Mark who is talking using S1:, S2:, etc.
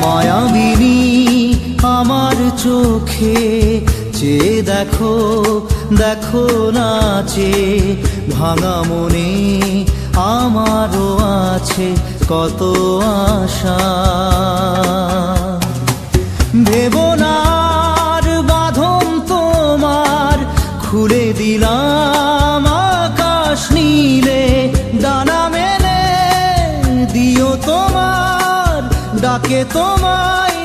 S1: মায়াবিনী আমার চোখে চেয়ে দেখো, দেখো নাচে ভাঙা মনে আমারও আছে কত আশা। ভেবনার বাঁধন তোমার খুলে দিলাম আকাশ নীলে, ডানা মেলে দিও তোমার ডাকে তোমায়